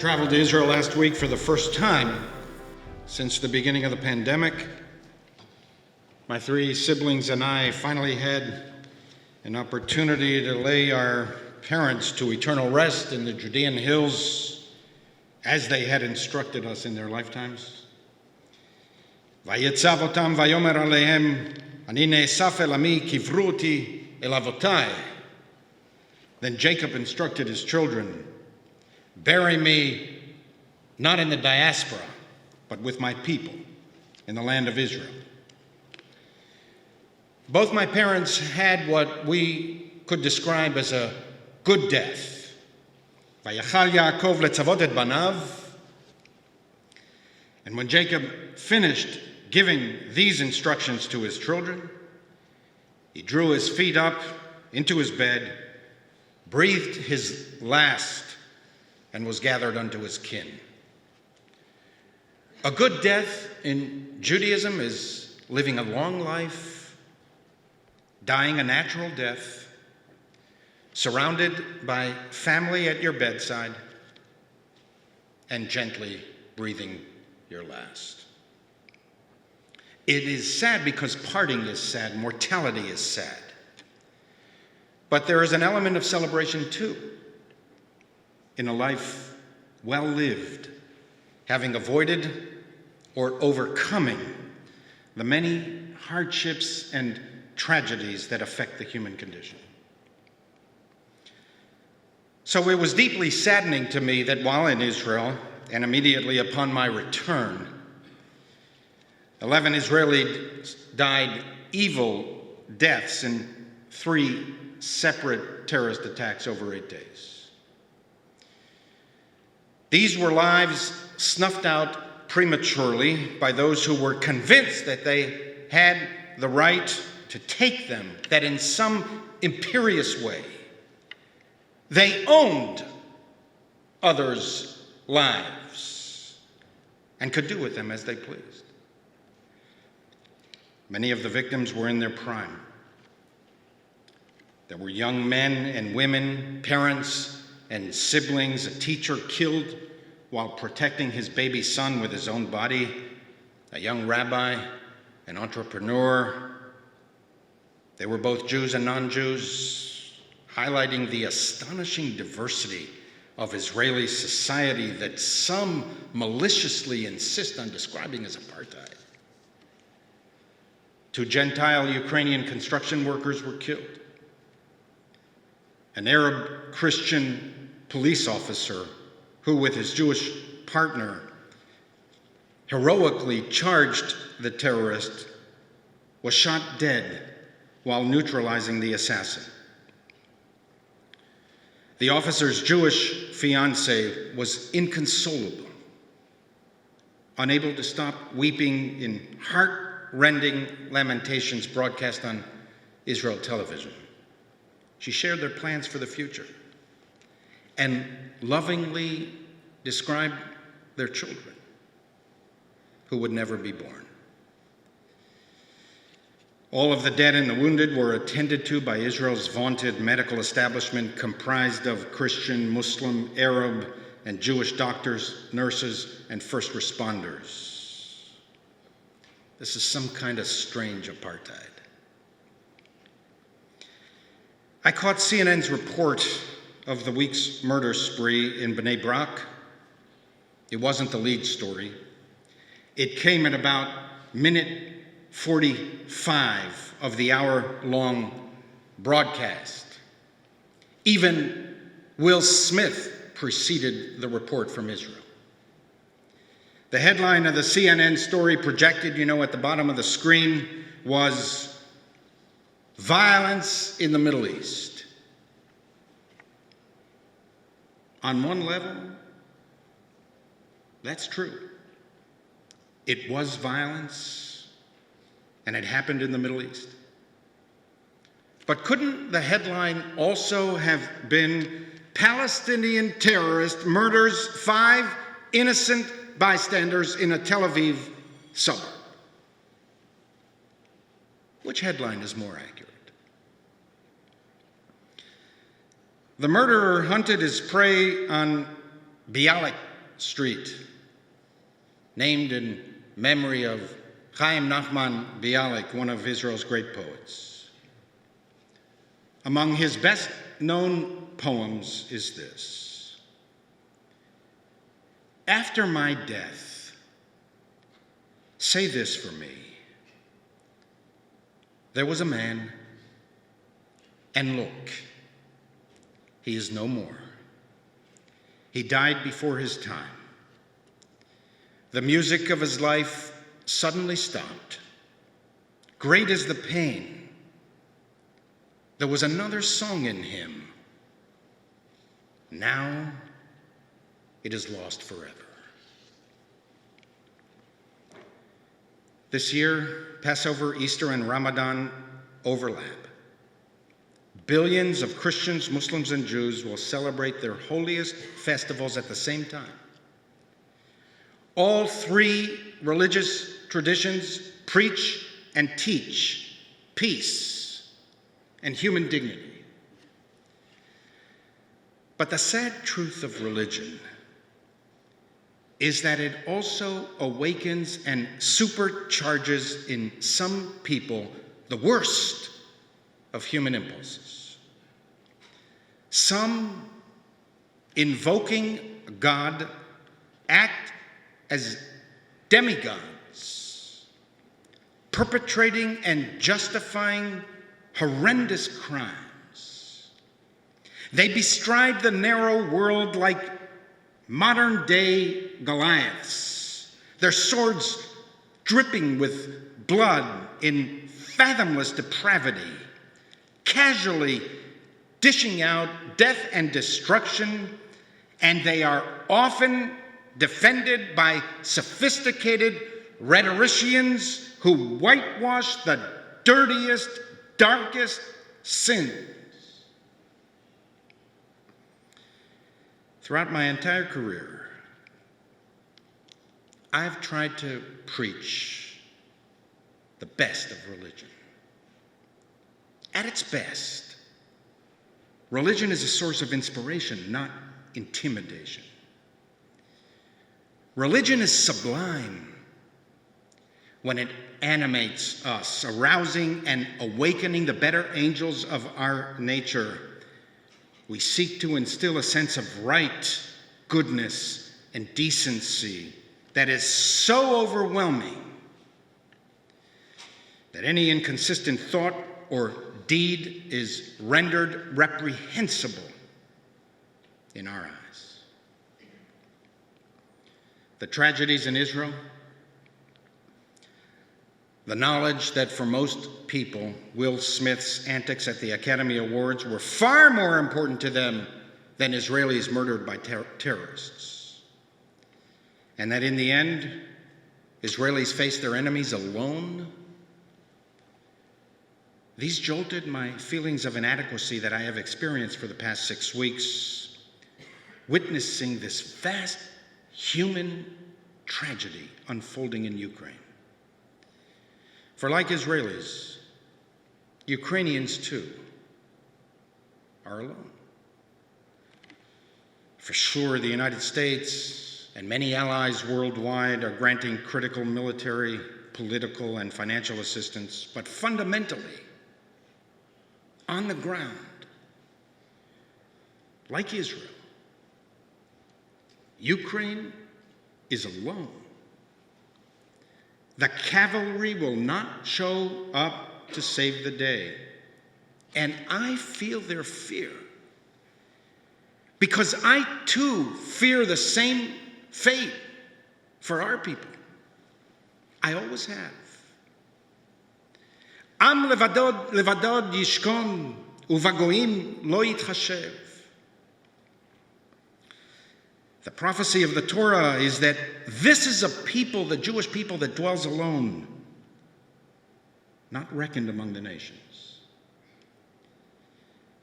traveled to Israel last week for the first time since the beginning of the pandemic. My three siblings and I finally had an opportunity to lay our parents to eternal rest in the Judean hills as they had instructed us in their lifetimes. Vayetzav otam vayomer alehem, ani ne'esaf el ami kivru oti el avotai. Then Jacob instructed his children, bury me not in the diaspora, but with my people in the land of Israel. Both my parents had what we could describe as a good death. Vayachal Yaakov letzavot et banav. And when Jacob finished giving these instructions to his children, he drew his feet up into his bed, breathed his last, and was gathered unto his kin. A good death in Judaism is living a long life, dying a natural death, surrounded by family at your bedside, and gently breathing your last. It is sad because parting is sad, mortality is sad. But there is an element of celebration too, in a life well lived, having avoided or overcoming the many hardships and tragedies that affect the human condition. So it was deeply saddening to me that while in Israel, and immediately upon my return, 11 Israelis died evil deaths in 3 separate terrorist attacks over 8 days. These were lives snuffed out prematurely by those who were convinced that they had the right to take them, that in some imperious way they owned others' lives and could do with them as they pleased. Many of the victims were in their prime. There were young men and women, parents and siblings, a teacher killed while protecting his baby son with his own body, a young rabbi, an entrepreneur. They were both Jews and non-Jews, highlighting the astonishing diversity of Israeli society that some maliciously insist on describing as apartheid. 2 Gentile Ukrainian construction workers were killed. An Arab Christian police officer who, with his Jewish partner, heroically charged the terrorist, was shot dead while neutralizing the assassin. The officer's Jewish fiancée was inconsolable, unable to stop weeping in heart-rending lamentations broadcast on Israel television. She shared their plans for the future and lovingly described their children who would never be born. All of the dead and the wounded were attended to by Israel's vaunted medical establishment comprised of Christian, Muslim, Arab, and Jewish doctors, nurses, and first responders. This is some kind of strange apartheid. I caught CNN's report of the week's murder spree in Bnei Brak. It wasn't the lead story. It came at about minute 45 of the hour-long broadcast. Even Will Smith preceded the report from Israel. The headline of the CNN story projected, at the bottom of the screen was "Violence in the Middle East." On one level, that's true. It was violence, and it happened in the Middle East. But couldn't the headline also have been "Palestinian terrorist murders 5 innocent bystanders in a Tel Aviv suburb"? Which headline is more accurate? The murderer hunted his prey on Bialik Street, named in memory of Chaim Nachman Bialik, one of Israel's great poets. Among his best-known poems is this: "After my death, say this for me. There was a man, and look, he is no more. He died before his time. The music of his life suddenly stopped. Great is the pain. There was another song in him. Now it is lost forever." This year, Passover, Easter, and Ramadan overlap. Billions of Christians, Muslims, and Jews will celebrate their holiest festivals at the same time. All three religious traditions preach and teach peace and human dignity. But the sad truth of religion is that it also awakens and supercharges in some people the worst of human impulses. Some, invoking God, act as demigods, perpetrating and justifying horrendous crimes. They bestride the narrow world like modern-day Goliaths, their swords dripping with blood in fathomless depravity, casually dishing out death and destruction, and they are often defended by sophisticated rhetoricians who whitewash the dirtiest, darkest sins. Throughout my entire career, I've tried to preach the best of religion. At its best, religion is a source of inspiration, not intimidation. Religion is sublime when it animates us, arousing and awakening the better angels of our nature. We seek to instill a sense of right, goodness, and decency that is so overwhelming that any inconsistent thought or deed is rendered reprehensible in our eyes. The tragedies in Israel, the knowledge that for most people, Will Smith's antics at the Academy Awards were far more important to them than Israelis murdered by terrorists. And that in the end, Israelis face their enemies alone. These jolted my feelings of inadequacy that I have experienced for the past 6 weeks, witnessing this vast human tragedy unfolding in Ukraine. For like Israelis, Ukrainians too are alone. For sure, the United States and many allies worldwide are granting critical military, political, and financial assistance, but fundamentally, on the ground, like Israel, Ukraine is alone. The cavalry will not show up to save the day. And I feel their fear, because I too fear the same fate for our people. I always have. Am levadod yishkon uvagoim lo yitchashev. The prophecy of the Torah is that this is a people, the Jewish people, that dwells alone, not reckoned among the nations.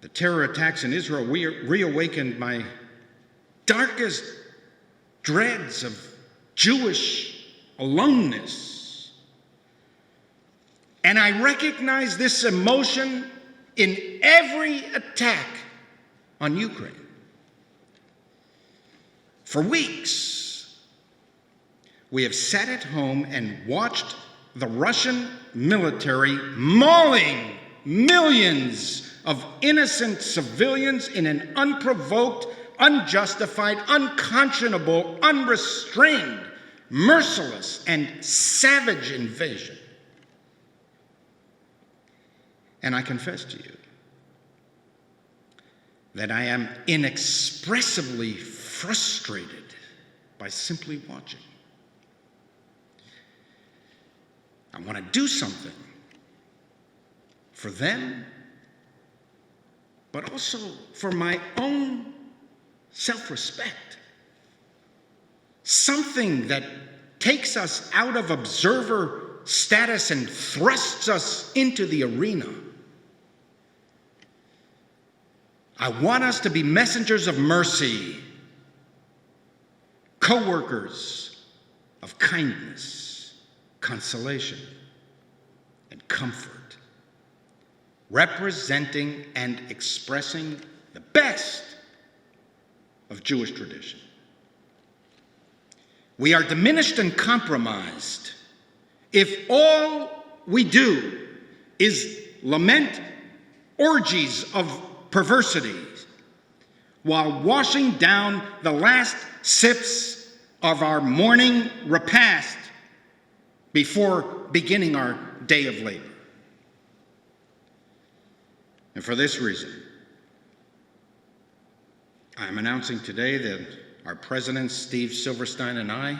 The terror attacks in Israel reawakened my darkest dreads of Jewish aloneness. And I recognize this emotion in every attack on Ukraine. For weeks, we have sat at home and watched the Russian military mauling millions of innocent civilians in an unprovoked, unjustified, unconscionable, unrestrained, merciless, and savage invasion. And I confess to you that I am inexpressibly frustrated by simply watching. I want to do something for them, but also for my own self-respect. Something that takes us out of observer status and thrusts us into the arena. I want us to be messengers of mercy, co-workers of kindness, consolation, and comfort, representing and expressing the best of Jewish tradition. We are diminished and compromised if all we do is lament orgies of perversities while washing down the last sips of our morning repast before beginning our day of labor. And for this reason, I am announcing today that our President, Steve Silverstein, and I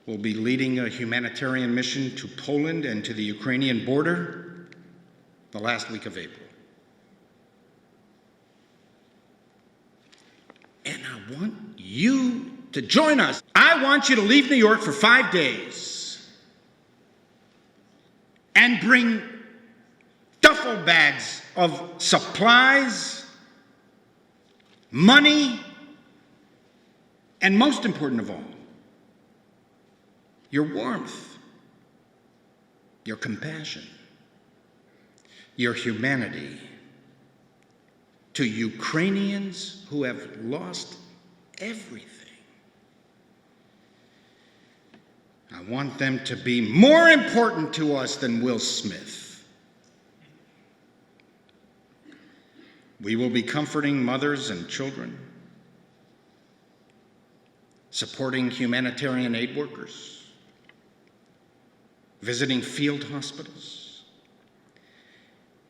will be leading a humanitarian mission to Poland and to the Ukrainian border the last week of April. And I want you to join us. I want you to leave New York for 5 days and bring duffel bags of supplies, money, and most important of all, your warmth, your compassion, your humanity to Ukrainians who have lost everything. I want them to be more important to us than Will Smith. We will be comforting mothers and children, supporting humanitarian aid workers, visiting field hospitals,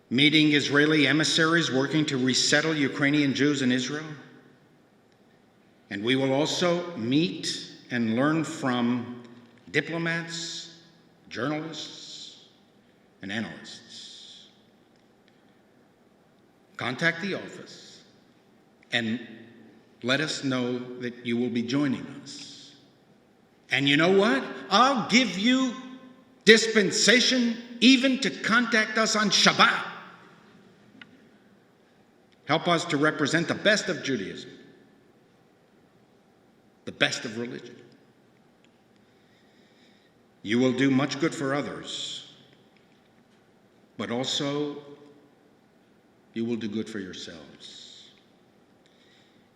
meeting Israeli emissaries working to resettle Ukrainian Jews in Israel. And we will also meet and learn from diplomats, journalists, and analysts. Contact the office and let us know that you will be joining us. And you know what? I'll give you dispensation even to contact us on Shabbat. Help us to represent the best of Judaism, the best of religion. You will do much good for others, but also you will do good for yourselves.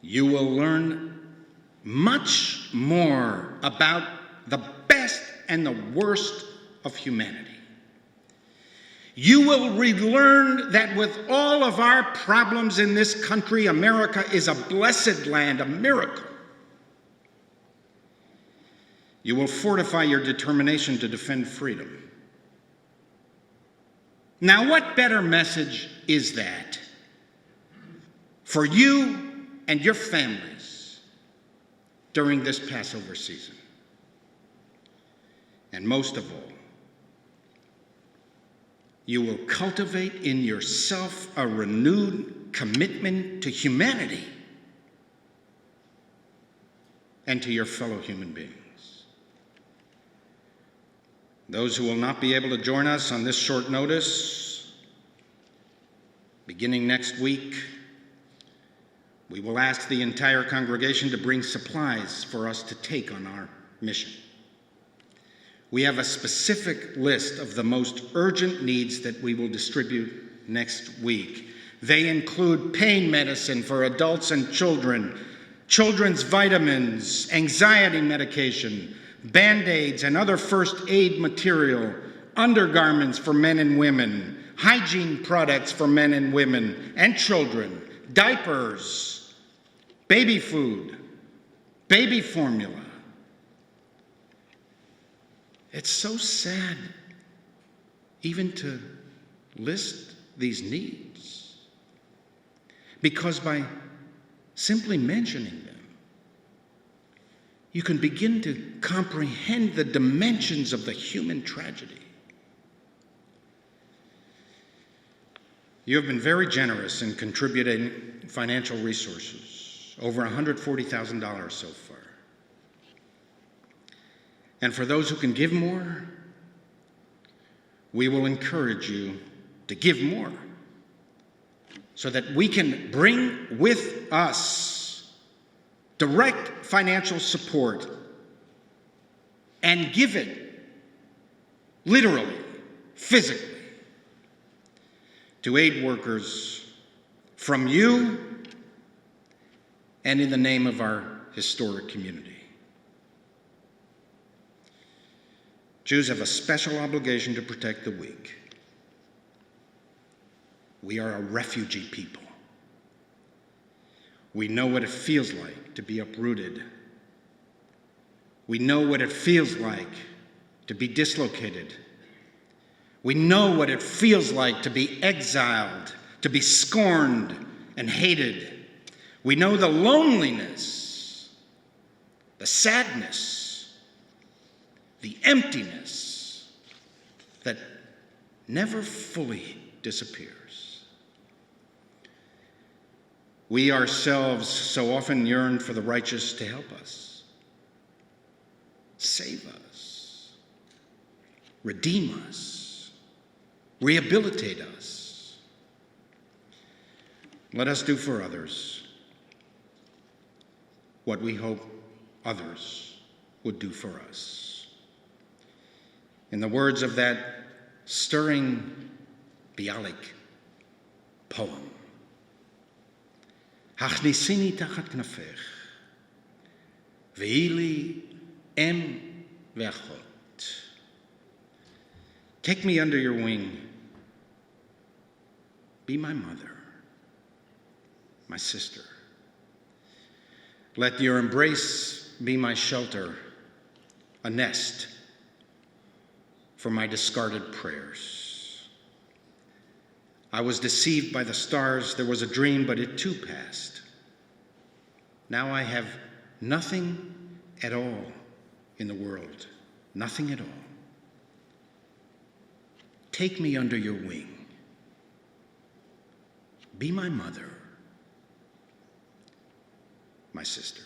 You will learn much more about the best and the worst of humanity. You will relearn that with all of our problems in this country, America is a blessed land, a miracle. You will fortify your determination to defend freedom. Now, what better message is that for you and your families during this Passover season? And most of all, you will cultivate in yourself a renewed commitment to humanity and to your fellow human beings. Those who will not be able to join us on this short notice, beginning next week, we will ask the entire congregation to bring supplies for us to take on our mission. We have a specific list of the most urgent needs that we will distribute next week. They include pain medicine for adults and children, children's vitamins, anxiety medication, Band-Aids and other first aid material, undergarments for men and women, hygiene products for men and women and children, diapers, baby food, baby formula. It's so sad even to list these needs, because by simply mentioning them, you can begin to comprehend the dimensions of the human tragedy. You have been very generous in contributing financial resources, over $140,000 so far. And for those who can give more, we will encourage you to give more so that we can bring with us direct financial support and give it literally, physically, to aid workers from you and in the name of our historic community. Jews have a special obligation to protect the weak. We are a refugee people. We know what it feels like to be uprooted. We know what it feels like to be dislocated. We know what it feels like to be exiled, to be scorned and hated. We know the loneliness, the sadness, the emptiness that never fully disappears. We ourselves so often yearn for the righteous to help us, save us, redeem us, rehabilitate us. Let us do for others what we hope others would do for us. In the words of that stirring Bialik poem, Hachnisini tachat knafech, ve'ili em ve'achot. Take me under your wing. Be my mother, my sister. Let your embrace be my shelter, a nest for my discarded prayers. I was deceived by the stars. There was a dream, but it too passed. Now I have nothing at all in the world, nothing at all. Take me under your wing. Be my mother, my sister.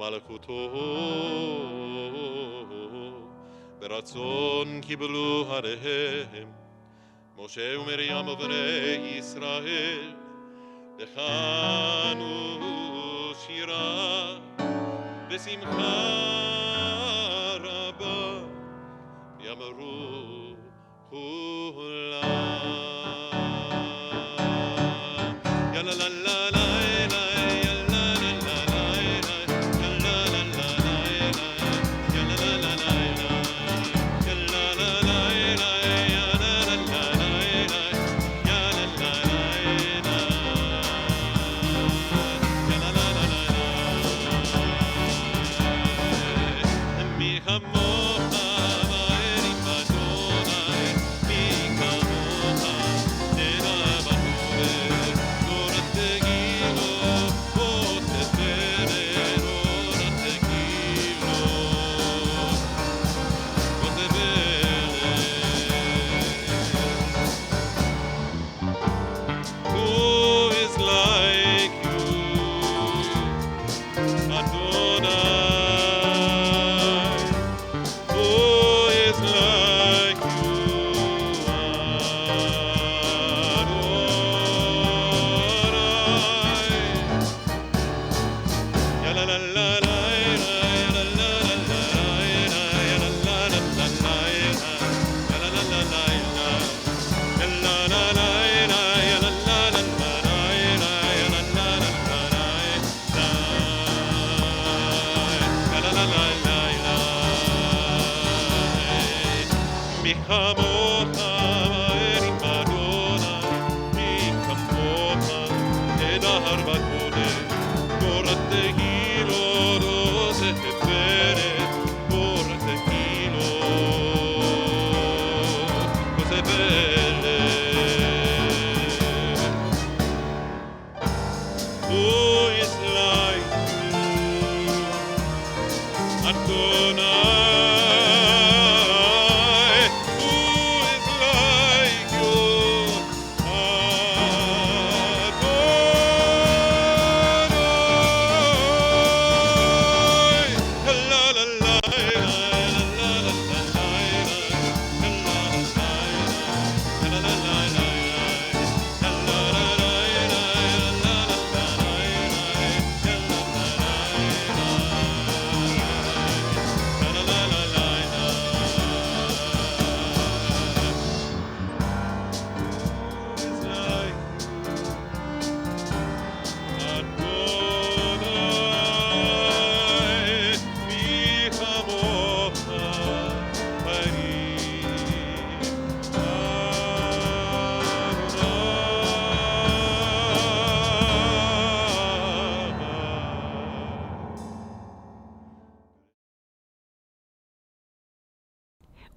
ומלכותו ברצון קיבלו הריהם, משה ומרים ובני ישראל, לחנו שירה בשמחה רבה, יאמרו כולם. יא לה לה לה לה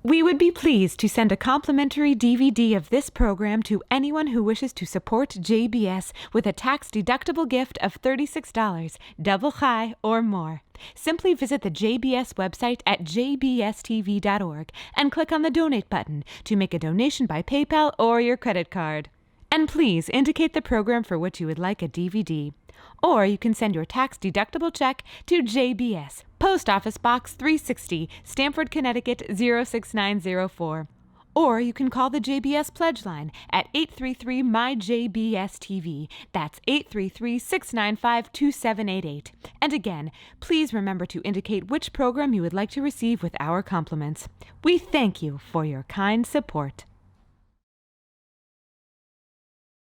We would be pleased to send a complimentary DVD of this program to anyone who wishes to support JBS with a tax-deductible gift of $36, double chai or more. Simply visit the JBS website at jbstv.org and click on the Donate button to make a donation by PayPal or your credit card. And please indicate the program for which you would like a DVD. Or you can send your tax-deductible check to JBS, Post Office Box 360, Stamford, Connecticut 06904. Or you can call the JBS Pledge Line at 833-MY-JBS-TV. That's 833-695-2788. And again, please remember to indicate which program you would like to receive with our compliments. We thank you for your kind support.